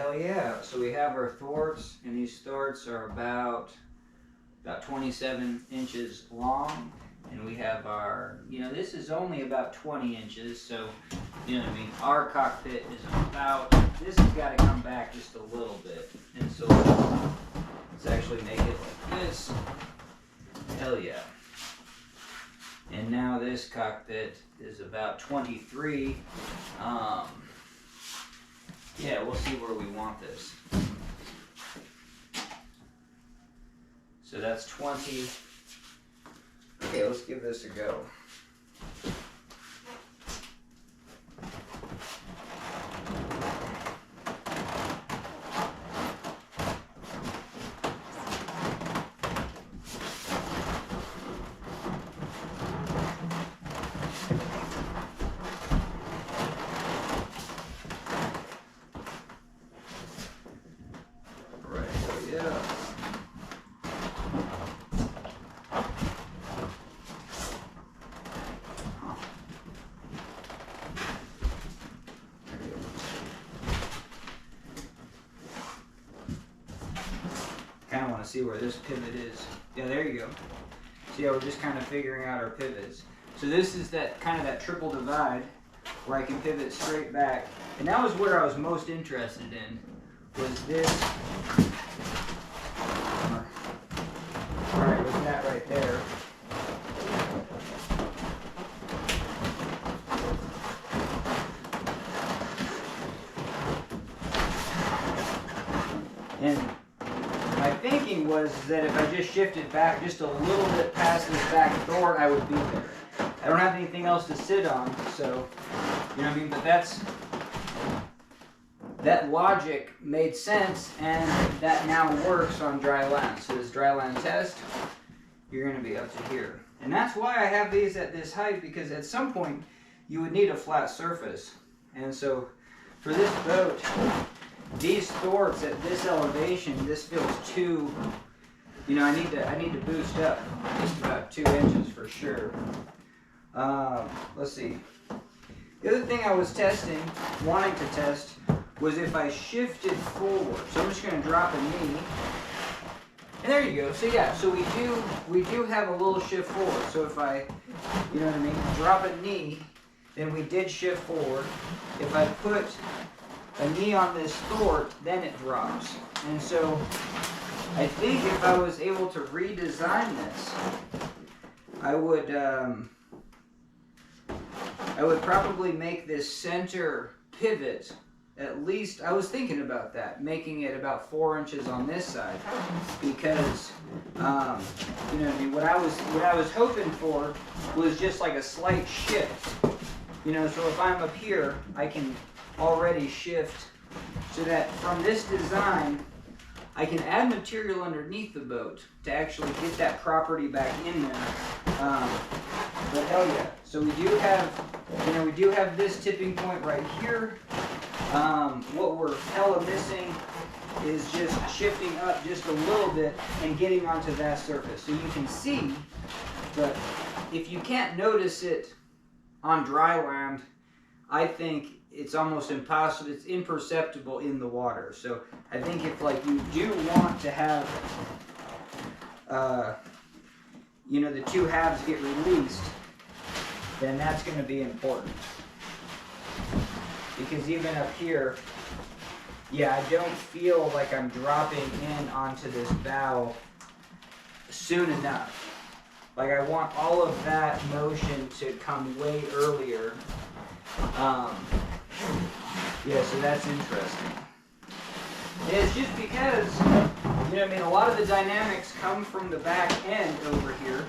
hell yeah. So we have our thwarts, and these thwarts are about 27 inches long. And we have our, this is only about 20 inches, so, you know what I mean? Our cockpit is about, this has got to come back just a little bit. And so let's actually make it like this. Hell yeah. And now this cockpit is about 23. Yeah, we'll see where we want this. So that's 20. Okay, let's give this a go. Kind of want to see where this pivot is. Yeah, there you go. See how we're just kind of figuring out our pivots. So this is that kind of that triple divide where I can pivot straight back. And that was where I was most interested in, was this. All right, was that right there. And my thinking was that if I just shifted back just a little bit past this back thwart, I would be there. I don't have anything else to sit on, so, you know what I mean? But that logic made sense, and that now works on dry land. So this dry land test, you're going to be up to here. And that's why I have these at this height, because at some point you would need a flat surface. And so for this boat, these thwarts at this elevation, this feels too, I need to boost up just about 2 inches for sure. Let's see. The other thing I was wanting to test, was if I shifted forward. So I'm just going to drop a knee. And there you go. So yeah, so we do have a little shift forward. So if I, drop a knee, then we did shift forward. If I put a knee on this thwart, then it drops. And so I think if I was able to redesign this, I would probably make this center pivot at least, I was thinking about that, making it about 4 inches on this side, because what I was hoping for was just like a slight shift. So if I'm up here, I can already shift so that from this design, I can add material underneath the boat to actually get that property back in there. But hell yeah! So we do have this tipping point right here. What we're hella missing is just shifting up just a little bit and getting onto that surface. So you can see, but if you can't notice it on dry land, I think it's almost impossible, it's imperceptible in the water. So I think if you do want to have, the two halves get released, then that's going to be important. Because even up here, I don't feel like I'm dropping in onto this bow soon enough. I want all of that motion to come way earlier. So that's interesting. And it's just because, a lot of the dynamics come from the back end over here,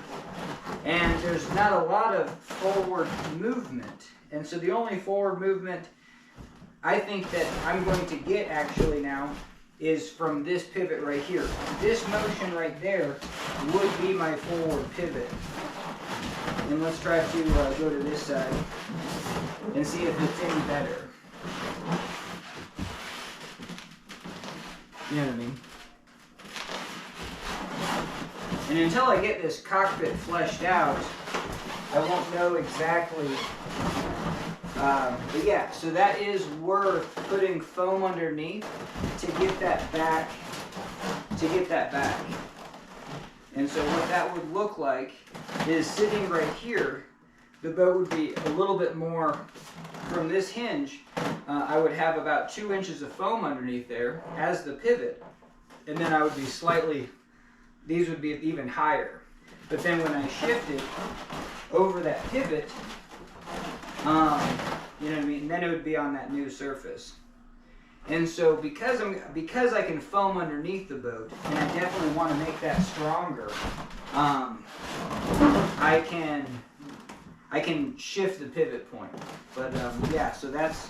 and there's not a lot of forward movement. And so the only forward movement I think that I'm going to get actually now is from this pivot right here. This motion right there would be my forward pivot. And let's try to go to this side and see if it's any better. You know what I mean? And until I get this cockpit fleshed out, I won't know exactly But yeah, so that is worth putting foam underneath to get that back. And so what that would look like is sitting right here, the boat would be a little bit more from this hinge. I would have about 2 inches of foam underneath there as the pivot. And then I would be these would be even higher. But then when I shifted over that pivot, you know what I mean, then it would be on that new surface. And so because I can foam underneath the boat, and I definitely want to make that stronger, I can shift the pivot point. But yeah, so that's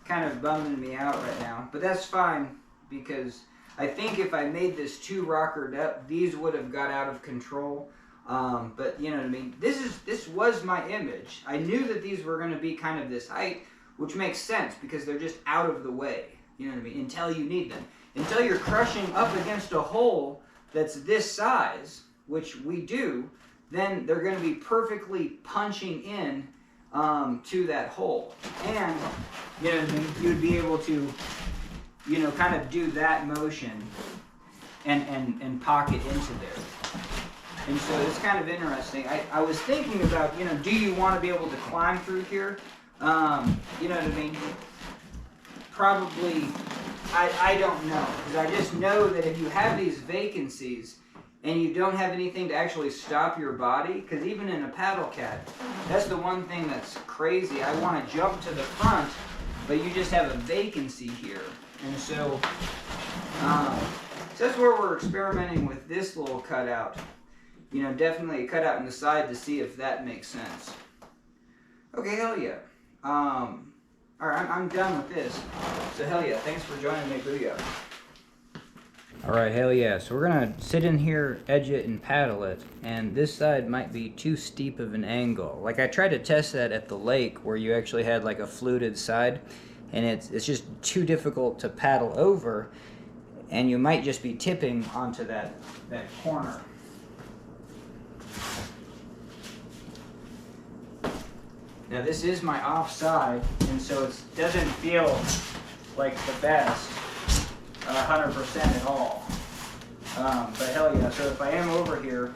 kind of bumming me out right now. But that's fine, because I think if I made this too rockered up, these would have got out of control. But you know what I mean? This was my image. I knew that these were going to be kind of this height, which makes sense because they're just out of the way. You know what I mean? Until you need them. Until you're crushing up against a hole that's this size, which we do, then they're going to be perfectly punching in to that hole. And you know what I mean? You would be able to, you know, kind of do that motion and pocket into there. And so it's kind of interesting. I was thinking about, you know, do you want to be able to climb through here? You know what I mean? Probably, I don't know. Because I just know that if you have these vacancies and you don't have anything to actually stop your body, because even in a paddle cat, that's the one thing that's crazy. I want to jump to the front, but you just have a vacancy here. And so, so that's where we're experimenting with this little cutout. You know, definitely a cutout in the side to see if that makes sense. Okay, hell yeah. Alright, I'm done with this. So hell yeah, thanks for joining me, booyah. Alright, hell yeah. So we're gonna sit in here, edge it, and paddle it. And this side might be too steep of an angle. Like I tried to test that at the lake where you actually had like a fluted side. And it's just too difficult to paddle over. And you might just be tipping onto that corner. Now this is my offside, and so it doesn't feel like the best, 100% at all. But hell yeah, so if I am over here,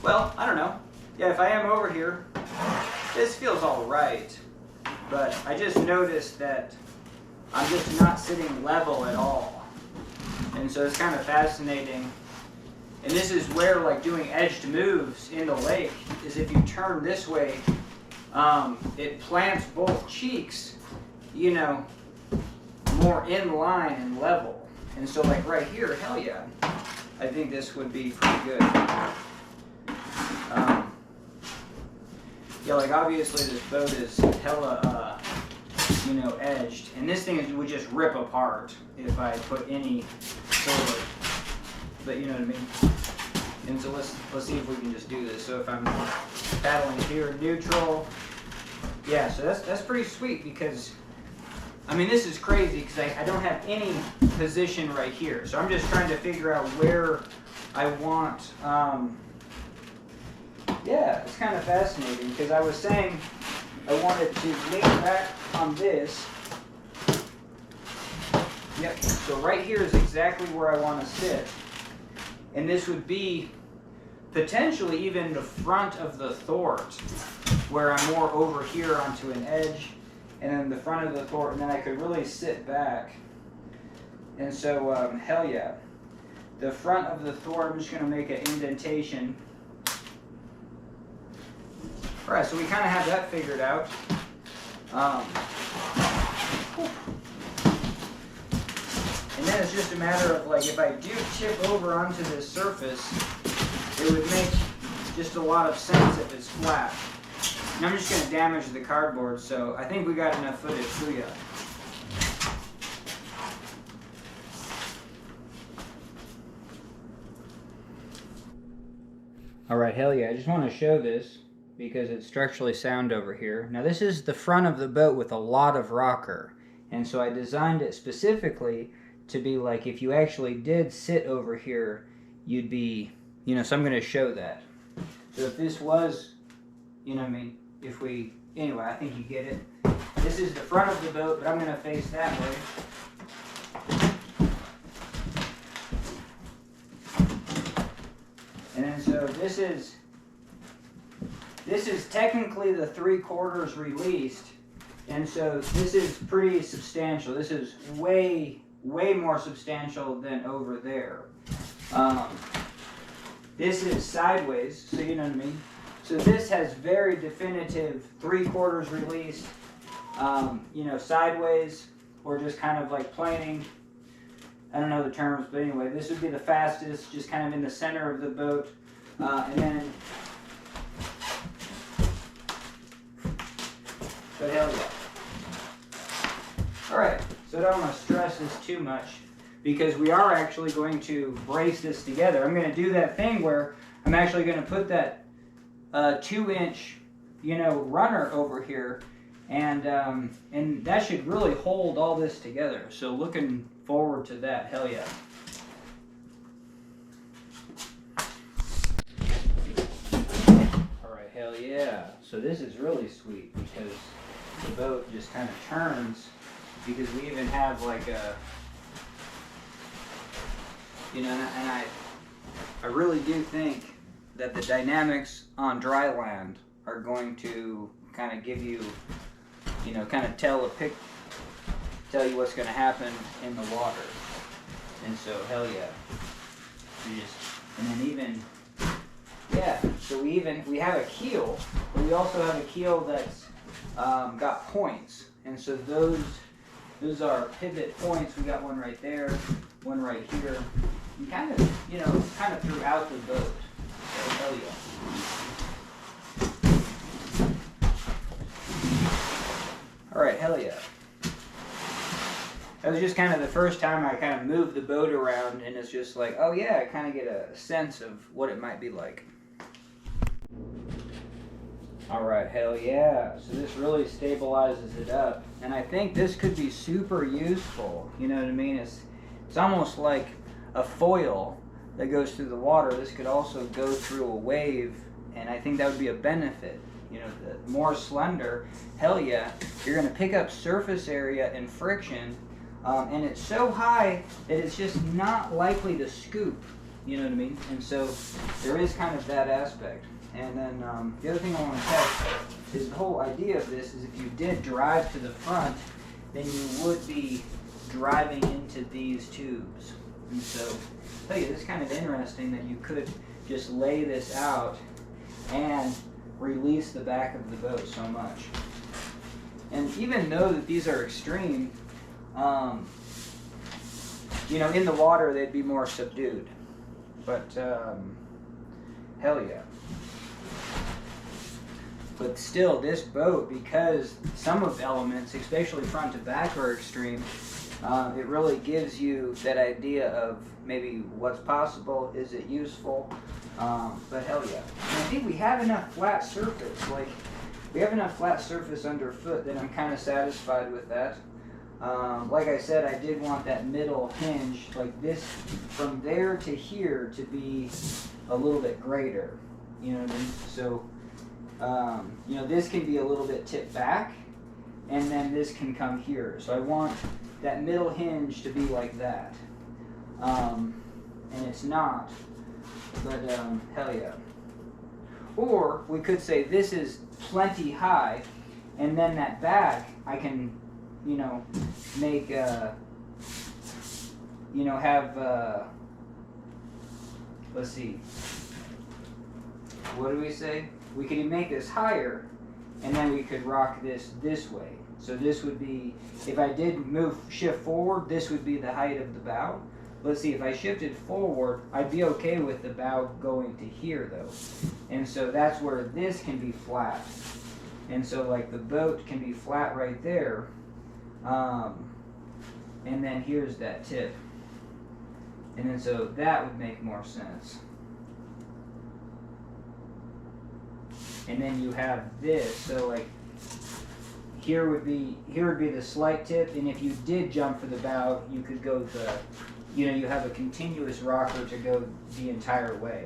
well, I don't know. Yeah, if I am over here, this feels all right. But I just noticed that I'm just not sitting level at all. And so it's kind of fascinating. And this is where, like, doing edged moves in the lake is if you turn this way, it plants both cheeks, you know, more in line and level. And so like right here, hell yeah, I think this would be pretty good. Yeah, like obviously this boat is hella, you know, edged. And this thing would just rip apart if I put any sort of, but you know what I mean? And so let's see if we can just do this. So if I'm paddling here, neutral, yeah, so that's pretty sweet because, I mean, this is crazy because I don't have any position right here. So I'm just trying to figure out where I want, yeah, it's kind of fascinating because I was saying I wanted to lean back on this. Yep, so right here is exactly where I want to sit. And this would be potentially even the front of the thwart, where I'm more over here onto an edge, and then the front of the thwart, and then I could really sit back. And so, hell yeah. The front of the thwart, I'm just going to make an indentation. Alright, so we kind of have that figured out. And then it's just a matter of, like, if I do tip over onto this surface, it would make just a lot of sense if it's flat. And I'm just going to damage the cardboard, so I think we got enough footage. Booyah. Alright, hell yeah, I just want to show this because it's structurally sound over here. Now this is the front of the boat with a lot of rocker, and so I designed it specifically to be like if you actually did sit over here, you'd be, you know, so I'm going to show that. So if this was, you know what I mean, if we anyway, I think you get it. This is the front of the boat, but I'm going to face that way. And then so this is technically the 3/4 released, and so this is pretty substantial. This is way more substantial than over there. This is sideways, so you know what I mean. So this has very definitive 3/4 released, you know, sideways, or just kind of like planing. I don't know the terms, but anyway, this would be the fastest, just kind of in the center of the boat. And then, but hell yeah. Alright, so I don't want to stress this too much, because we are actually going to brace this together. I'm going to do that thing where I'm actually going to put that 2-inch, you know, runner over here, and that should really hold all this together. So looking forward to that. Hell yeah. All right, hell yeah. So this is really sweet because the boat just kind of turns, because we even have like a, you know, and I really do think that the dynamics on dry land are going to kind of give you, you know, kind of tell you what's going to happen in the water. And so hell yeah. And then even, yeah, so we have a keel, but we also have a keel that's got points. And so those are pivot points. We got one right there, one right here, and kind of, you know, kind of throughout the boat. So hell yeah. All right, hell yeah. That was just kind of the first time I kind of moved the boat around, and it's just like, oh yeah, I kind of get a sense of what it might be like. All right, hell yeah. So this really stabilizes it up, and I think this could be super useful. You know what I mean? It's almost like a foil that goes through the water. This could also go through a wave, and I think that would be a benefit. You know, the more slender, hell yeah, you're going to pick up surface area and friction, and it's so high that it's just not likely to scoop. You know what I mean? And so there is kind of that aspect. And then the other thing I want to test is the whole idea of this is if you did drive to the front, then you would be driving into these tubes. And so I'll tell you, this is kind of interesting that you could just lay this out and release the back of the boat so much. And even though that these are extreme, you know, in the water they'd be more subdued. But hell yeah. But still, this boat, because some of the elements, especially front to back, are extreme, it really gives you that idea of maybe what's possible, is it useful, but hell yeah. And I think we have enough flat surface, like, we have enough flat surface underfoot that I'm kind of satisfied with that. Like I said, I did want that middle hinge, like this, from there to here, to be a little bit greater, you know what I mean? So, you know, this can be a little bit tipped back, and then this can come here. So I want that middle hinge to be like that. And it's not, but hell yeah. Or we could say this is plenty high, and then that back I can, you know, make, you know, have, let's see, what do we say? We could make this higher, and then we could rock this way. So this would be, if I did shift forward, this would be the height of the bow. Let's see, if I shifted forward, I'd be okay with the bow going to here though. And so that's where this can be flat. And so like the boat can be flat right there. And then here's that tip. And then so that would make more sense. And then you have this, so like here would be the slight tip, and if you did jump for the bow, you could go you know, you have a continuous rocker to go the entire way.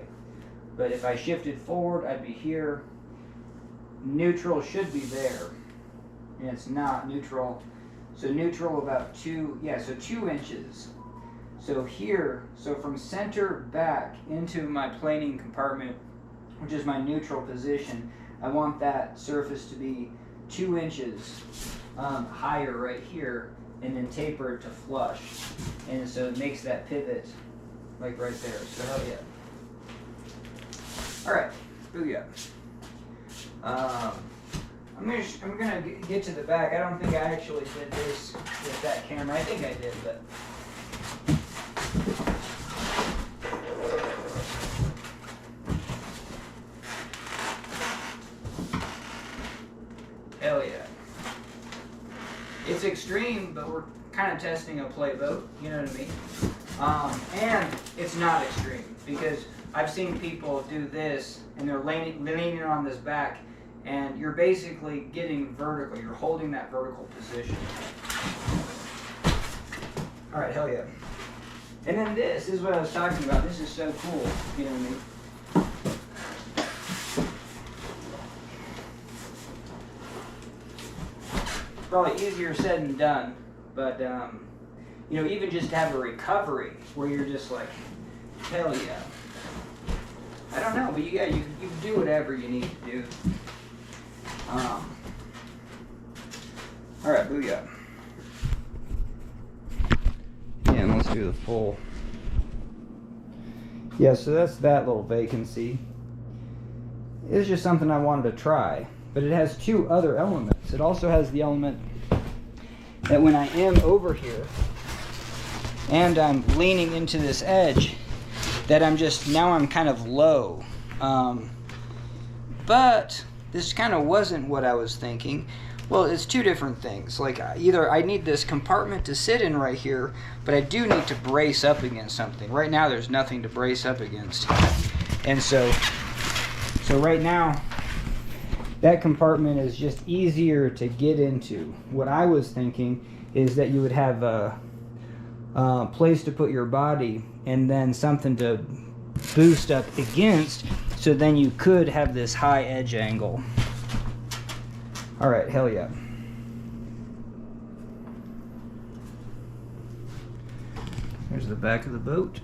But if I shifted forward, I'd be here, neutral should be there, and it's not neutral. So neutral about 2 inches. So here, so from center back into my planing compartment, which is my neutral position, I want that surface to be 2 inches higher right here, and then taper it to flush. And so it makes that pivot like right there. So hell yeah. All right, booyah. I'm gonna get to the back. I don't think I actually did this with that camera. I think I did, but. Hell yeah. It's extreme, but we're kind of testing a playboat, you know what I mean? And it's not extreme, because I've seen people do this, and they're leaning on this back, and you're basically getting vertical. You're holding that vertical position. All right, hell yeah. And then this is what I was talking about. This is so cool, you know what I mean? Probably easier said than done, but you know, even just to have a recovery where you're just like, hell yeah. I don't know, but you do whatever you need to do. All right, booyah. And let's do the full. Yeah, so that's that little vacancy. It's just something I wanted to try. But it has 2 other elements. It also has the element that when I am over here and I'm leaning into this edge, that I'm kind of low. But this kind of wasn't what I was thinking. Well, it's 2 different things. Like, either I need this compartment to sit in right here, but I do need to brace up against something. Right now there's nothing to brace up against. And so right now, that compartment is just easier to get into. What I was thinking is that you would have a place to put your body and then something to boost up against, so then you could have this high edge angle. All right, hell yeah. There's the back of the boat.